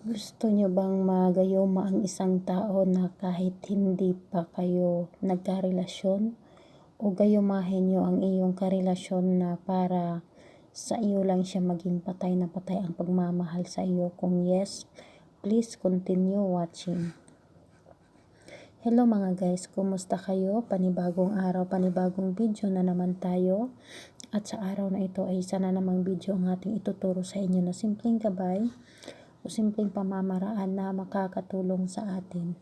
Gusto niyo bang magayuma ang isang tao na kahit hindi pa kayo nagkarelasyon? O gayumahin niyo ang iyong karelasyon na para sa iyo lang siya maging patay na patay ang pagmamahal sa iyo? Kung yes, please continue watching. Hello mga guys, kumusta kayo? Panibagong araw, panibagong video na naman tayo. At sa araw na ito ay isa na namang video ang ating ituturo sa inyo na simpleng gabay o simpleng pamamaraan na makakatulong sa atin.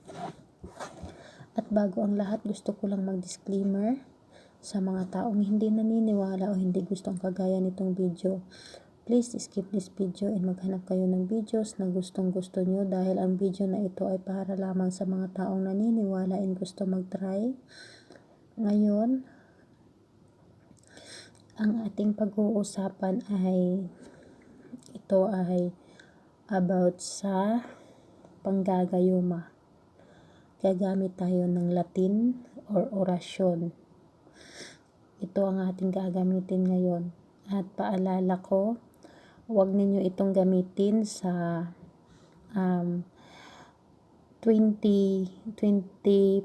At bago ang lahat, gusto ko lang mag-disclaimer sa mga taong hindi naniniwala o hindi gusto ang kagaya nitong video. Please skip this video and maghanap kayo ng videos na gustong gusto nyo dahil ang video na ito ay para lamang sa mga taong naniniwala and gusto mag-try. Ngayon, ang ating pag-uusapan ay about sa panggagayuma. Gagamit tayo ng Latin or orasyon. Ito ang ating gagamitin ngayon. At paalala ko, huwag ninyo itong gamitin sa 20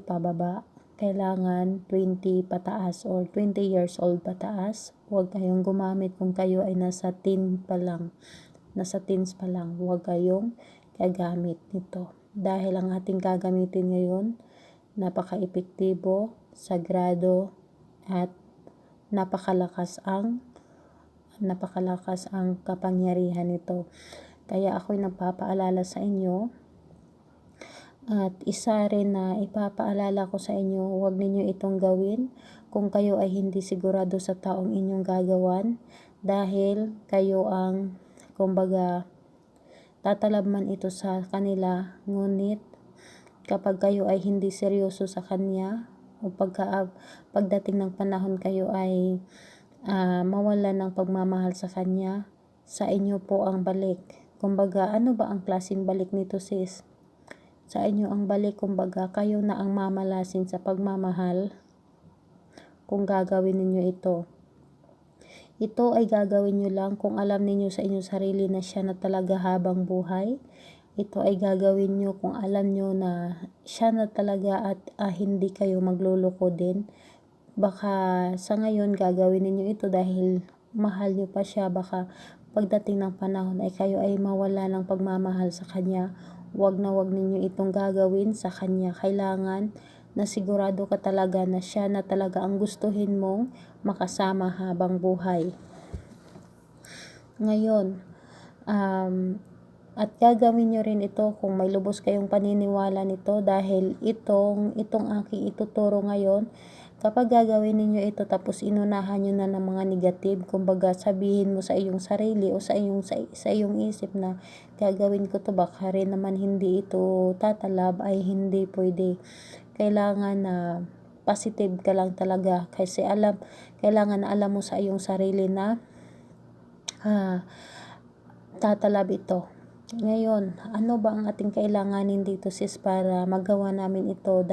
pababa. Kailangan 20 pataas or 20 years old pataas. Huwag kayong gumamit kung kayo ay nasa teens pa lang. Huwag kayong gagamit nito. Dahil ang ating gagamitin ngayon, napaka-epektibo, sagrado, at napakalakas ang kapangyarihan nito. Kaya ako'y nagpapaalala sa inyo, at isa rin na ipapaalala ko sa inyo, huwag ninyo itong gawin kung kayo ay hindi sigurado sa taong inyong gagawan, dahil kayo ang kumbaga tatalab man ito sa kanila, ngunit kapag kayo ay hindi seryoso sa kanya o pagdating ng panahon kayo ay mawala ng pagmamahal sa kanya, sa inyo po ang balik. Kumbaga, ano ba ang klaseng balik nito sis? Sa inyo ang balik, kumbaga kayo na ang mamalasin sa pagmamahal kung gagawin ninyo ito. Ito ay gagawin nyo lang kung alam ninyo sa inyong sarili na siya na talaga habang buhay. Ito ay gagawin nyo kung alam nyo na siya na talaga at hindi kayo magluloko din. Baka sa ngayon gagawin ninyo ito dahil mahal nyo pa siya. Baka pagdating ng panahon ay kayo ay mawala ng pagmamahal sa kanya. Wag ninyo itong gagawin sa kanya. Kailangan na sigurado ka talaga na siya na talaga ang gustuhin mong makasama habang buhay. Ngayon, at gagawin nyo rin ito kung may lubos kayong paniniwala nito, dahil itong aking ituturo ngayon, kapag gagawin ninyo ito tapos inunahan nyo na ng mga negative, kumbaga sabihin mo sa iyong sarili o sa iyong isip na gagawin ko to, baka rin naman hindi ito tatalab, ay hindi pwede. Kailangan na positive ka lang talaga, kasi kailangan na alam mo sa iyong sarili na tatalab ito. Ngayon, ano ba ang ating kailanganin dito sis para magawa namin ito?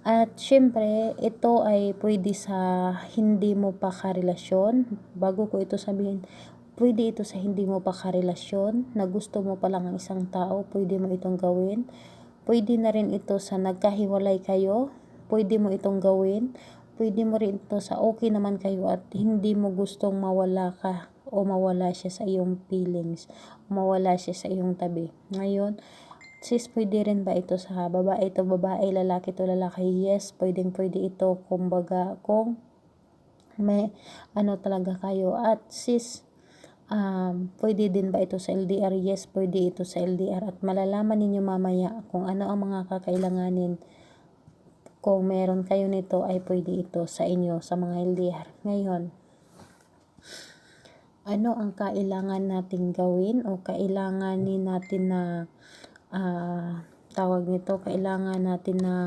At syempre, ito ay pwede sa hindi mo pa karelasyon. Bago ko ito sabihin, pwede ito sa hindi mo pa karelasyon, na gusto mo pa lang ang isang tao, pwede mo itong gawin. Pwede na rin ito sa nagkahiwalay kayo, pwede mo itong gawin. Pwede mo rin ito sa okay naman kayo at hindi mo gustong mawala ka o mawala siya sa iyong feelings, o mawala siya sa iyong tabi. Ngayon, sis, pwede rin ba ito sa babae to babae, lalaki to lalaki? Yes, pwede ito, kumbaga kung may talaga kayo. At sis, pwede din ba ito sa LDR? Yes, pwede ito sa LDR, at malalaman ninyo mamaya kung ano ang mga kakailanganin. Kung meron kayo nito ay pwede ito sa inyo sa mga LDR. Ngayon, ano ang kailangan nating gawin o kailanganin natin na kailangan natin na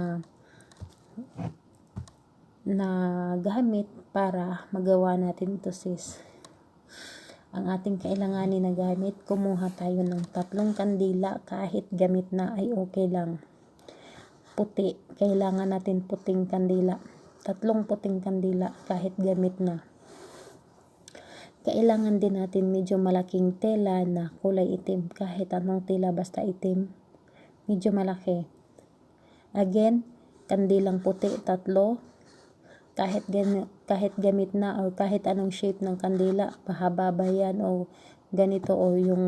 gamit para magawa natin ito sis? Ang ating kailanganin na gamit, kumuha tayo ng 3 kandila, kahit gamit na ay okay lang. Puti, kailangan natin puting kandila. 3 puting kandila, kahit gamit na. kailangan din natin medyo malaking tela na kulay itim. Kahit anong tela basta itim, medyo malaki. Again, kandilang puti 3. Kahit gamit na o kahit anong shape ng kandila, pahaba ba yan o ganito o yung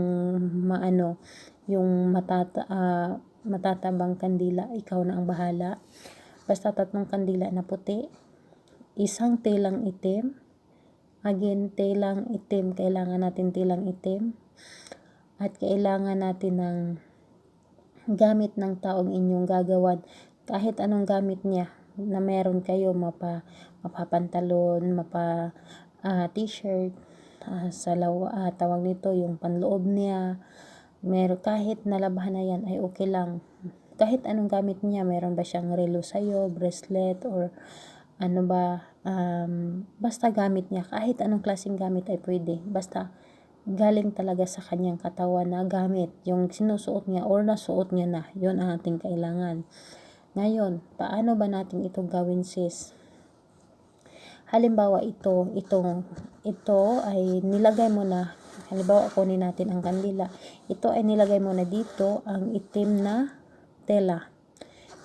yung matatabang kandila, ikaw na ang bahala. Basta 3 kandila na puti, 1 telang itim. Again, telang itim, kailangan natin telang itim. At kailangan natin ng gamit ng taong inyong gagawan. Kahit anong gamit niya na meron kayo, mapapantalon, t-shirt, tawag nito yung panloob niya. Kahit nalabahan na yan ay okay lang. Kahit anong gamit niya, meron ba siyang relo sa'yo, bracelet, or basta gamit niya, kahit anong klaseng gamit ay pwede, basta galing talaga sa kanyang katawan na gamit, yung sinusuot niya or nasuot niya na, yun ang ating kailangan. Ngayon, paano ba natin ito gawin, sis? Halimbawa ito ay nilagay mo na, halimbawa kunin natin ang kandila, ito ay nilagay mo na dito ang itim na tela.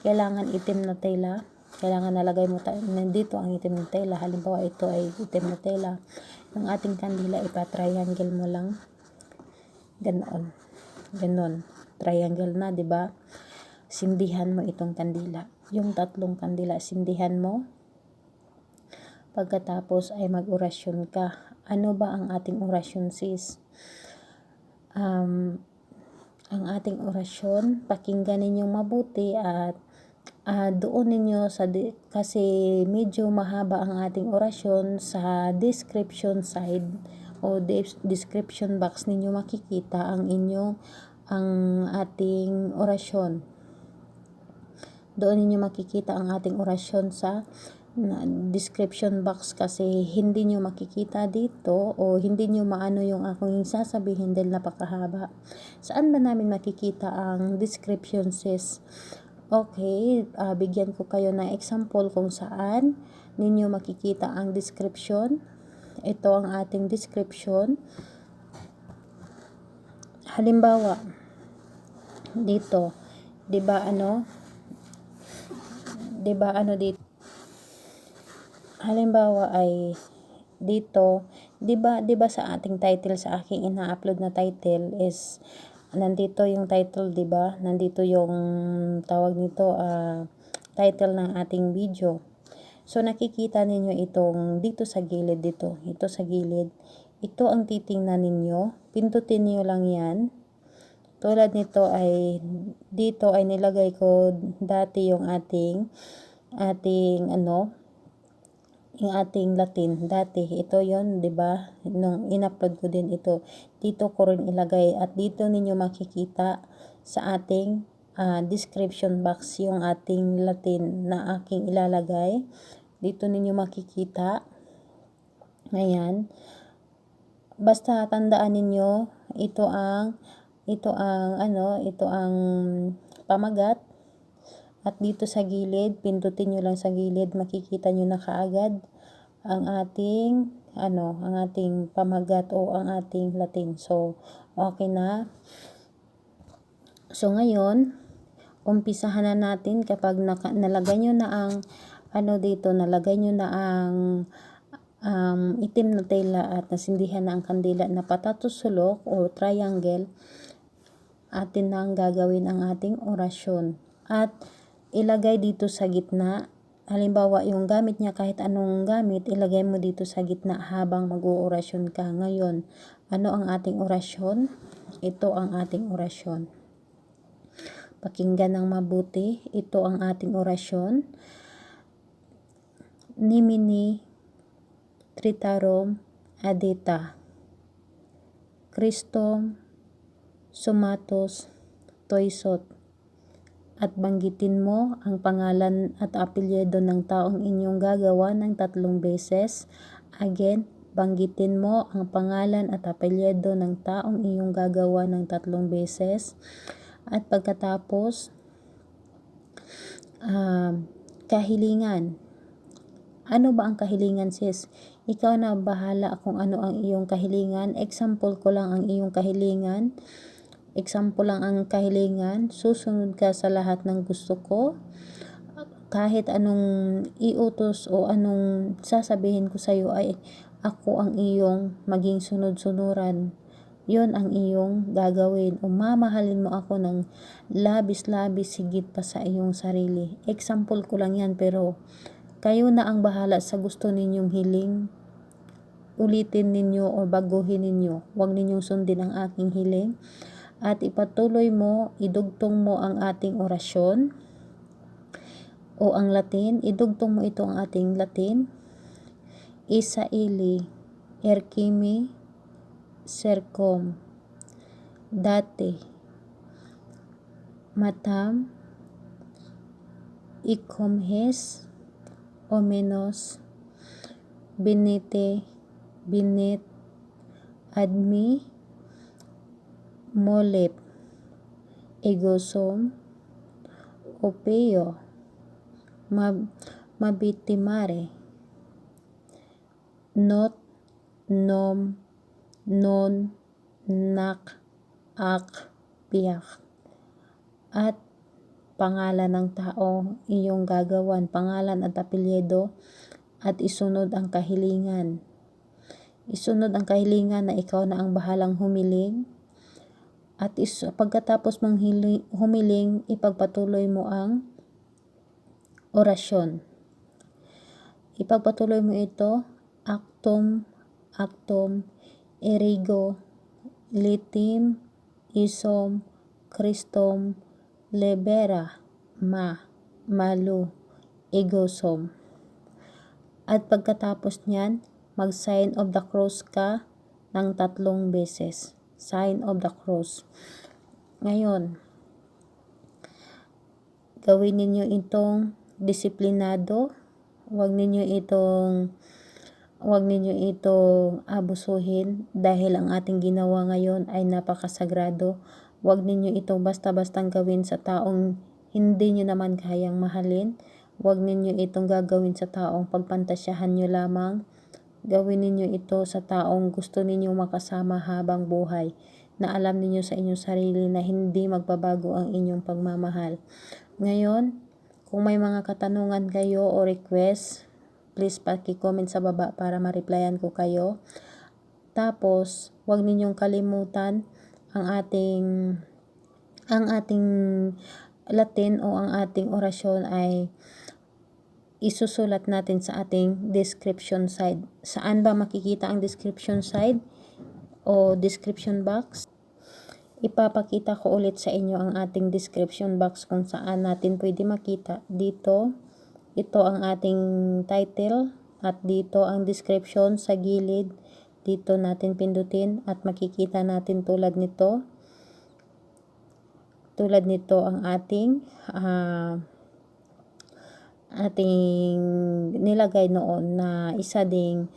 Kailangan itim na tela. Kailangan nalagay mo nandito ang itim na tela. Halimbawa ito ay itim na tela. Yung ating kandila, ipa-triangle mo lang. Ganon. Triangle na, 'di ba? Sindihan mo itong kandila. Yung 3 kandila, sindihan mo. Pagkatapos ay mag-orasyon ka. Ano ba ang ating orasyon, sis? Ang ating orasyon, pakinggan ninyong mabuti at doon ninyo kasi medyo mahaba ang ating orasyon, sa description side o description box ninyo makikita ang ating orasyon. Doon ninyo makikita ang ating orasyon sa description box, kasi hindi nyo makikita dito o hindi nyo maano yung akong sasabihin dahil napakahaba. Saan ba namin makikita ang description, sis? Okay, bigyan ko kayo ng example kung saan ninyo makikita ang description. Ito ang ating description. Halimbawa, dito, 'di ba dito? Halimbawa ay dito, 'di ba sa ating title, sa aking ina-upload na title is nandito yung title, 'di ba? Nandito yung tawag nito, title ng ating video. So nakikita ninyo itong dito sa gilid, ito sa gilid. Ito ang titingnan ninyo. Pindutin niyo lang 'yan. Tulad nito ay dito ay nilagay ko dati yung ating yung ating Latin dati. Ito yon, 'di ba? Nung in-upload ko din ito, dito ko rin ilagay at dito ninyo makikita sa ating description box yung ating Latin na aking ilalagay. Dito ninyo makikita. Ayan. Basta tandaan ninyo, ito ang pamagat. At dito sa gilid, pindutin nyo lang sa gilid, makikita nyo na kaagad ang ating pamagat o ang ating Latin. So, okay na. So, ngayon, umpisahan na natin kapag nalagay nyo na ang nalagay nyo na ang itim na tela at nasindihan na ang kandila na patatusulok o triangle, atin na ang gagawin ang ating orasyon. At ilagay dito sa gitna. Halimbawa, yung gamit niya, kahit anong gamit, ilagay mo dito sa gitna habang mag-oorasyon ka. Ngayon, ano ang ating orasyon? Ito ang ating orasyon. Pakinggan ng mabuti. Ito ang ating orasyon. Nimini Tritarum Adita Christom Sumatos Toisot, at banggitin mo ang pangalan at apelyido ng taong inyong gagawa ng 3 beses. Again, banggitin mo ang pangalan at apelyido ng taong inyong gagawa ng 3 beses. At pagkatapos, kahilingan. Ano ba ang kahilingan, sis? Ikaw na bahala kung ano ang iyong kahilingan. Example ko lang ang iyong kahilingan. Example lang ang kahilingan. Susunod ka sa lahat ng gusto ko. Kahit anong iutos o anong sasabihin ko sa iyo ay ako ang iyong maging sunod-sunuran. Yon ang iyong gagawin. O mamahalin mo ako ng labis-labis higit pa sa iyong sarili. Example ko lang yan, pero kayo na ang bahala sa gusto ninyong hiling. Ulitin ninyo o baguhin ninyo. Huwag ninyong sundin ang aking hiling. At ipatuloy mo, idugtong mo ang ating orasyon o ang Latin. Idugtong mo ito ang ating Latin. Isa ili, erkimi, sercom, dati, matam, ikomhes, omenos, binite, binit, admi, molep, egosom, opeo, mabitimare, not, nom, non, nak, ak, piyak. At pangalan ng tao iyong gagawan, pangalan at apelyido, at isunod ang kahilingan. Isunod ang kahilingan na ikaw na ang bahalang humiling. At pagkatapos mong humiling, ipagpatuloy mo ang orasyon. Ipagpatuloy mo ito, actum, erigo, litim, isom, Christom, lebera, malu, egosom. At pagkatapos niyan, mag-sign of the cross ka ng 3 beses. Sign of the cross. Ngayon, gawin ninyo itong disiplinado. Huwag ninyo itong abusuhin dahil ang ating ginawa ngayon ay napakasagrado. Huwag ninyo itong basta-bastang gawin sa taong hindi nyo naman kayang mahalin. Huwag ninyo itong gagawin sa taong pagpantasyahan nyo lamang. Gawin ninyo ito sa taong gusto ninyo makasama habang buhay, na alam ninyo sa inyong sarili na hindi magbabago ang inyong pagmamahal. Ngayon, kung may mga katanungan kayo o request, please paki-comment sa baba para ma-replyan ko kayo. Tapos, huwag ninyong kalimutan ang ating Latin o ang ating orasyon ay isusulat natin sa ating description side. Saan ba makikita ang description side o description box? Ipapakita ko ulit sa inyo ang ating description box kung saan natin pwede makita. Dito, ito ang ating title at dito ang description sa gilid. Dito natin pindutin at makikita natin tulad nito. Tulad nito ang ating nilagay noon na isa ding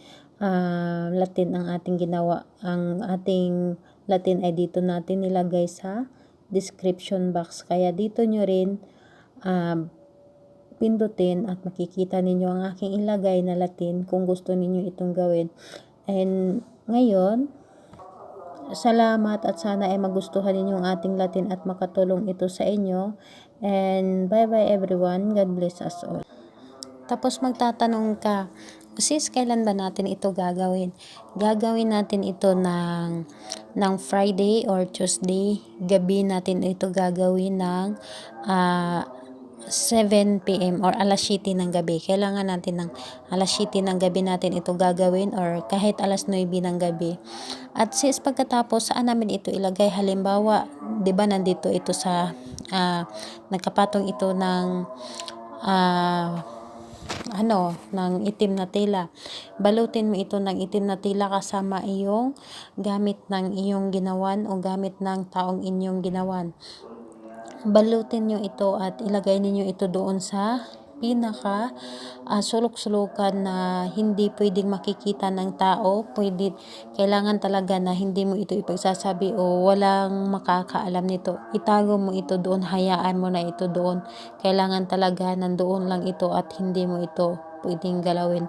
Latin ang ating ginawa. Ang ating Latin ay dito natin nilagay sa description box. Kaya dito nyo rin pindutin at makikita ninyo ang aking ilagay na Latin kung gusto ninyo itong gawin. And ngayon, salamat at sana ay magustuhan ninyo ang ating Latin at makatulong ito sa inyo. And bye-bye everyone. God bless us all. Tapos magtatanong ka, sis, kailan ba natin ito gagawin? Gagawin natin ito ng Friday or Tuesday. Gabi natin ito gagawin ng 7 p.m. or alas 7 ng gabi. Kailangan natin ng alas 7 ng gabi natin ito gagawin or kahit alas 9 ng gabi. At sis, pagkatapos, saan namin ito ilagay? Halimbawa, di ba nandito ito sa, nagkapatong ito ng, ng itim na tela. Balutin mo ito ng itim na tela kasama iyong gamit ng iyong ginawan o gamit ng taong inyong ginawan. Balutin nyo ito at ilagay ninyo ito doon sa pinaka sulok-sulukan na hindi pwedeng makikita ng tao. Kailangan talaga na hindi mo ito ipagsasabi o walang makakaalam nito. Itago mo ito doon, hayaan mo na ito doon. Kailangan talaga nandoon lang ito at hindi mo ito pwedeng galawin.